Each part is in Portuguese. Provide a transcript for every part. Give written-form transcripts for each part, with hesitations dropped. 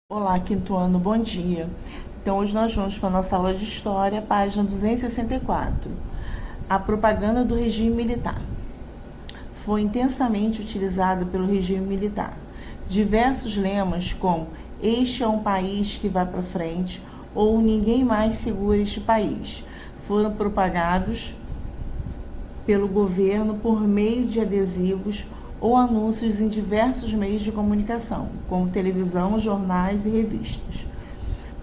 Olá, quinto ano, bom dia. Então, hoje nós vamos para a nossa aula de História, página 264. A propaganda do regime militar. Foi intensamente utilizada pelo regime militar. Diversos lemas como "Este é um país que vai para frente" ou "Ninguém mais segura este país" foram propagados pelo governo por meio de adesivos ou anúncios em diversos meios de comunicação, como televisão, jornais e revistas.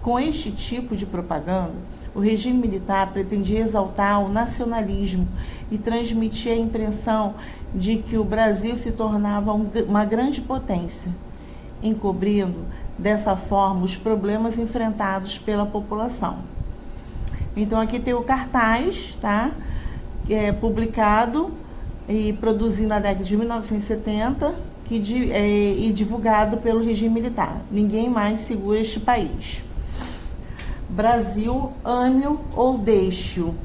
Com este tipo de propaganda, o regime militar pretendia exaltar o nacionalismo e transmitir a impressão de que o Brasil se tornava uma grande potência, encobrindo dessa forma os problemas enfrentados pela população. Então aqui tem o cartaz, tá? Que é publicado e produzido na década de 1970 e divulgado pelo regime militar. Ninguém mais segura este país. Brasil, ame-o ou deixe-o.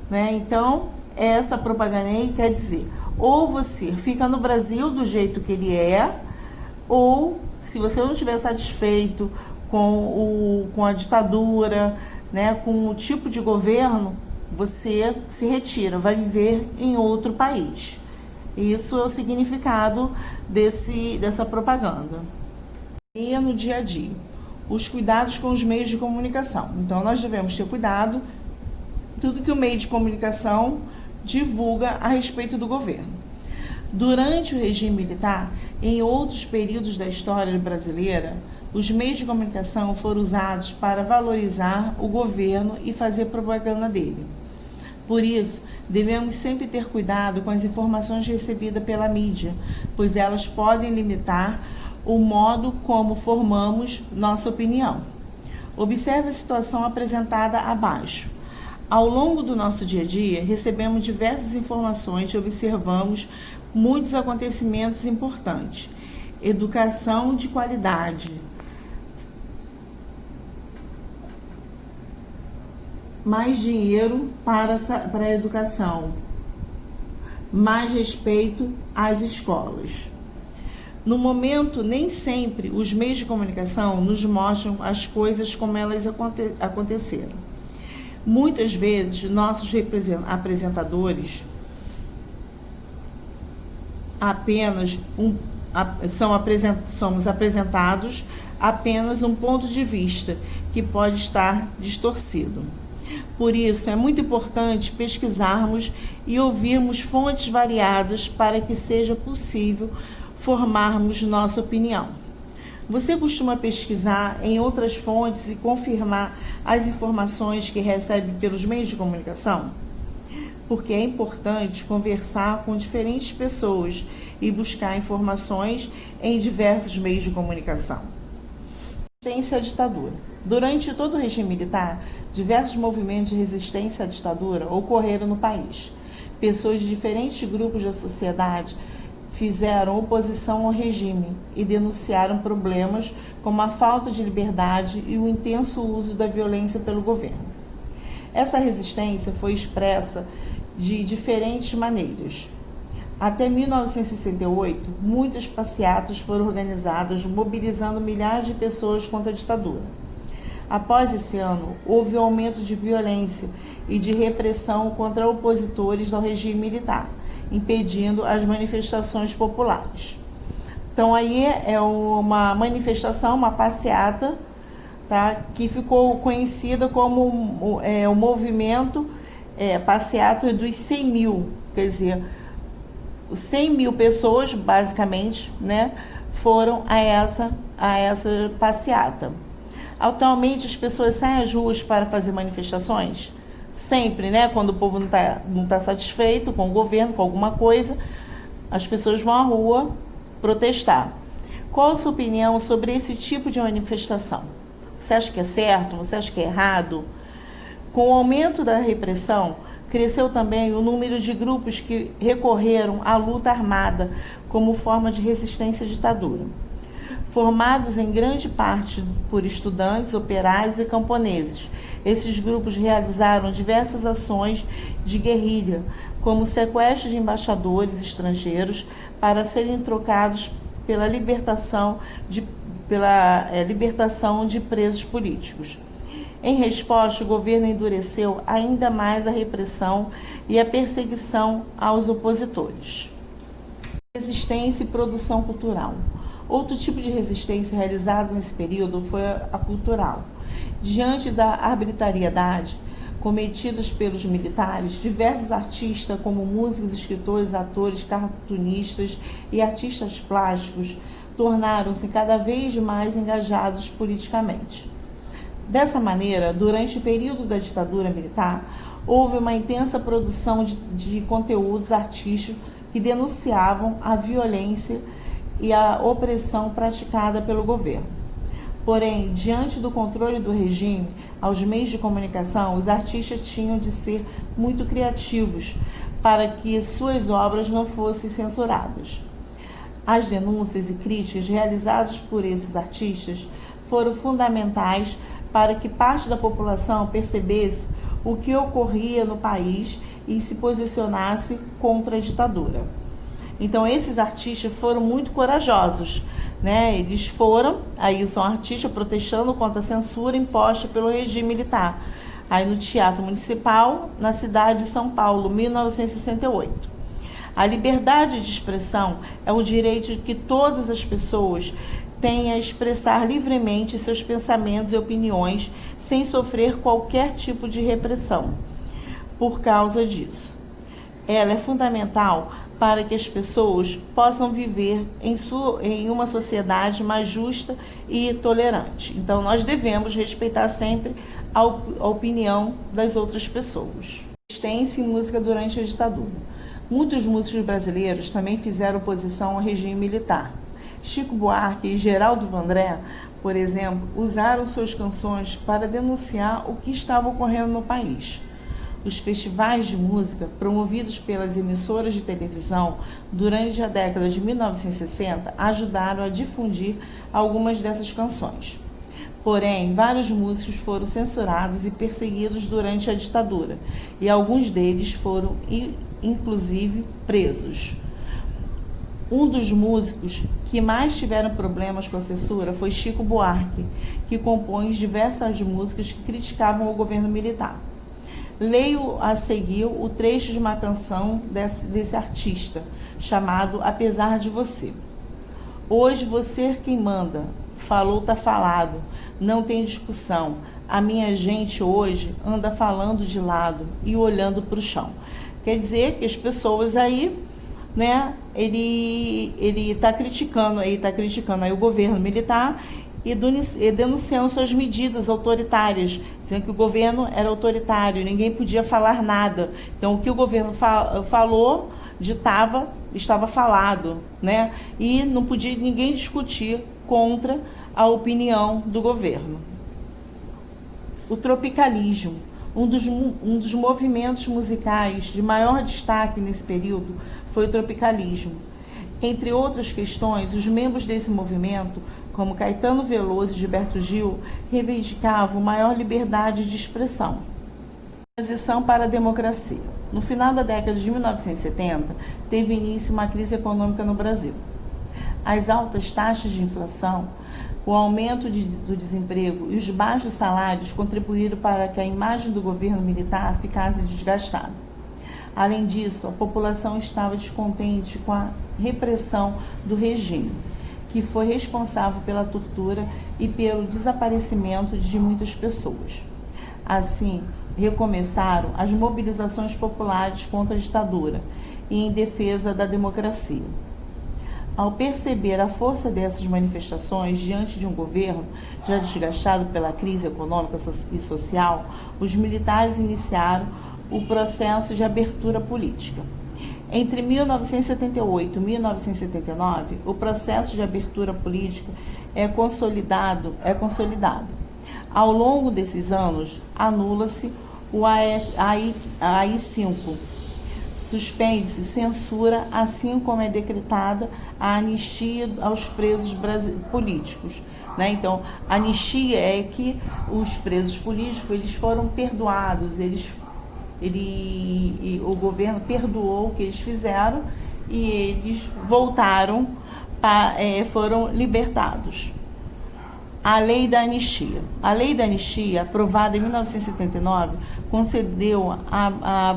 Né? Então, essa propaganda aí quer dizer, ou você fica no Brasil do jeito que ele é, ou se você não estiver satisfeito com a ditadura, né, com o tipo de governo, você se retira, vai viver em outro país. Isso é o significado dessa propaganda. E no dia a dia, os cuidados com os meios de comunicação. Então, nós devemos ter cuidado tudo que o meio de comunicação divulga a respeito do governo. Durante o regime militar, em outros períodos da história brasileira, os meios de comunicação foram usados para valorizar o governo e fazer propaganda dele. Por isso, devemos sempre ter cuidado com as informações recebidas pela mídia, pois elas podem limitar o modo como formamos nossa opinião. Observe a situação apresentada abaixo. Ao longo do nosso dia a dia, recebemos diversas informações e observamos muitos acontecimentos importantes. Educação de qualidade. Mais dinheiro para a educação, mais respeito às escolas. No momento, nem sempre os meios de comunicação nos mostram as coisas como elas aconteceram. Muitas vezes, nossos apresentadores somos apresentados apenas um ponto de vista que pode estar distorcido. Por isso, é muito importante pesquisarmos e ouvirmos fontes variadas para que seja possível formarmos nossa opinião. Você costuma pesquisar em outras fontes e confirmar as informações que recebe pelos meios de comunicação? Porque é importante conversar com diferentes pessoas e buscar informações em diversos meios de comunicação. Resistência à ditadura. Durante todo o regime militar, diversos movimentos de resistência à ditadura ocorreram no país. Pessoas de diferentes grupos da sociedade fizeram oposição ao regime e denunciaram problemas como a falta de liberdade e o intenso uso da violência pelo governo. Essa resistência foi expressa de diferentes maneiras. Até 1968, muitas passeatas foram organizadas, mobilizando milhares de pessoas contra a ditadura. Após esse ano, houve um aumento de violência e de repressão contra opositores ao regime militar, impedindo as manifestações populares. Então, aí é uma manifestação, uma passeata, tá, que ficou conhecida como o movimento passeata dos 100 mil, quer dizer, 100 mil pessoas, basicamente, né, foram a essa passeata. Atualmente, as pessoas saem às ruas para fazer manifestações? Sempre, né? Quando o povo não tá satisfeito com o governo, com alguma coisa, as pessoas vão à rua protestar. Qual a sua opinião sobre esse tipo de manifestação? Você acha que é certo? Você acha que é errado? Com o aumento da repressão, cresceu também o número de grupos que recorreram à luta armada como forma de resistência à ditadura. Formados em grande parte por estudantes, operários e camponeses, esses grupos realizaram diversas ações de guerrilha, como sequestro de embaixadores estrangeiros para serem trocados pela libertação de pela libertação de presos políticos. Em resposta, o governo endureceu ainda mais a repressão e a perseguição aos opositores. Resistência e produção cultural. Outro tipo de resistência realizada nesse período foi a cultural. Diante da arbitrariedade cometidas pelos militares, diversos artistas, como músicos, escritores, atores, cartunistas e artistas plásticos, tornaram-se cada vez mais engajados politicamente. Dessa maneira, durante o período da ditadura militar, houve uma intensa produção de conteúdos artísticos que denunciavam a violência e a opressão praticada pelo governo. Porém, diante do controle do regime aos meios de comunicação, os artistas tinham de ser muito criativos para que suas obras não fossem censuradas. As denúncias e críticas realizadas por esses artistas foram fundamentais para que parte da população percebesse o que ocorria no país e se posicionasse contra a ditadura. Então, esses artistas foram muito corajosos, né? Eles foram, aí são artistas protestando contra a censura imposta pelo regime militar, aí no Teatro Municipal, na cidade de São Paulo, 1968. A liberdade de expressão é o direito de que todas as pessoas tenham a expressar livremente seus pensamentos e opiniões sem sofrer qualquer tipo de repressão por causa disso. Ela é fundamental para que as pessoas possam viver em uma sociedade mais justa e tolerante. Então, nós devemos respeitar sempre a opinião das outras pessoas. Resistência e música durante a ditadura. Muitos músicos brasileiros também fizeram oposição ao regime militar. Chico Buarque e Geraldo Vandré, por exemplo, usaram suas canções para denunciar o que estava ocorrendo no país. Os festivais de música, promovidos pelas emissoras de televisão durante a década de 1960, ajudaram a difundir algumas dessas canções. Porém, vários músicos foram censurados e perseguidos durante a ditadura, e alguns deles foram, inclusive, presos. Um dos músicos que mais tiveram problemas com a censura foi Chico Buarque, que compôs diversas músicas que criticavam o governo militar. Leio a seguir o trecho de uma canção desse artista, chamado Apesar de Você. Hoje você quem manda, falou tá falado, não tem discussão. A minha gente hoje anda falando de lado e olhando para o chão. Quer dizer que as pessoas aí, né, ele está criticando aí o governo militar e denunciando suas medidas autoritárias, dizendo que o governo era autoritário, ninguém podia falar nada. Então, o que o governo falou, estava falado, né? E não podia ninguém discutir contra a opinião do governo. O tropicalismo, um dos movimentos musicais de maior destaque nesse período foi o tropicalismo. Entre outras questões, os membros desse movimento, como Caetano Veloso e Gilberto Gil, reivindicavam maior liberdade de expressão. Transição para a democracia. No final da década de 1970, teve início uma crise econômica no Brasil. As altas taxas de inflação, o aumento do desemprego e os baixos salários contribuíram para que a imagem do governo militar ficasse desgastada. Além disso, a população estava descontente com a repressão do regime, que foi responsável pela tortura e pelo desaparecimento de muitas pessoas. Assim, recomeçaram as mobilizações populares contra a ditadura e em defesa da democracia. Ao perceber a força dessas manifestações diante de um governo já desgastado pela crise econômica e social, os militares iniciaram o processo de abertura política. Entre 1978 e 1979, o processo de abertura política é consolidado. Ao longo desses anos, anula-se o AI-5, suspende-se censura, assim como é decretada a anistia aos presos políticos. Né? Então, a anistia é que os presos políticos eles foram perdoados, o governo perdoou o que eles fizeram e eles voltaram, foram libertados. A Lei da Anistia. A Lei da Anistia, aprovada em 1979, concedeu a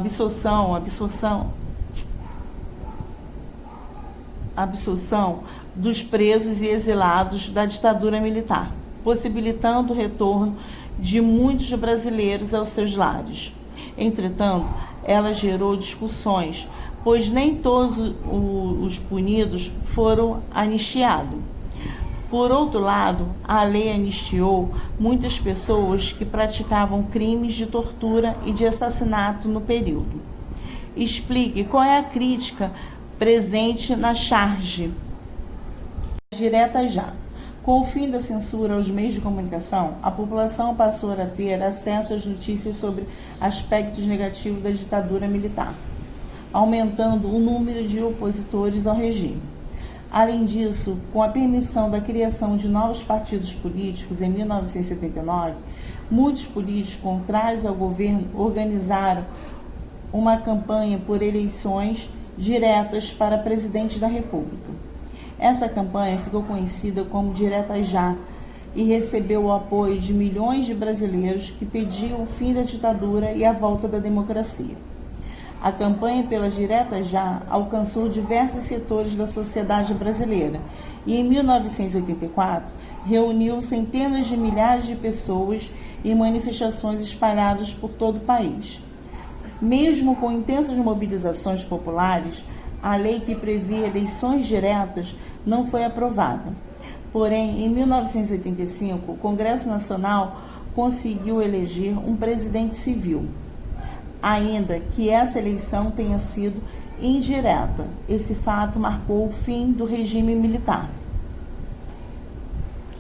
absolução dos presos e exilados da ditadura militar, possibilitando o retorno de muitos brasileiros aos seus lares. Entretanto, ela gerou discussões, pois nem todos os punidos foram anistiados. Por outro lado, a lei anistiou muitas pessoas que praticavam crimes de tortura e de assassinato no período. Explique qual é a crítica presente na charge. Direta já. Com o fim da censura aos meios de comunicação, a população passou a ter acesso às notícias sobre aspectos negativos da ditadura militar, aumentando o número de opositores ao regime. Além disso, com a permissão da criação de novos partidos políticos em 1979, muitos políticos contrários ao governo organizaram uma campanha por eleições diretas para presidente da República. Essa campanha ficou conhecida como Direta Já e recebeu o apoio de milhões de brasileiros que pediam o fim da ditadura e a volta da democracia. A campanha pela Direta Já alcançou diversos setores da sociedade brasileira e, em 1984, reuniu centenas de milhares de pessoas em manifestações espalhadas por todo o país. Mesmo com intensas mobilizações populares, a lei que previa eleições diretas não foi aprovada. Porém, em 1985, o Congresso Nacional conseguiu eleger um presidente civil. Ainda que essa eleição tenha sido indireta, esse fato marcou o fim do regime militar.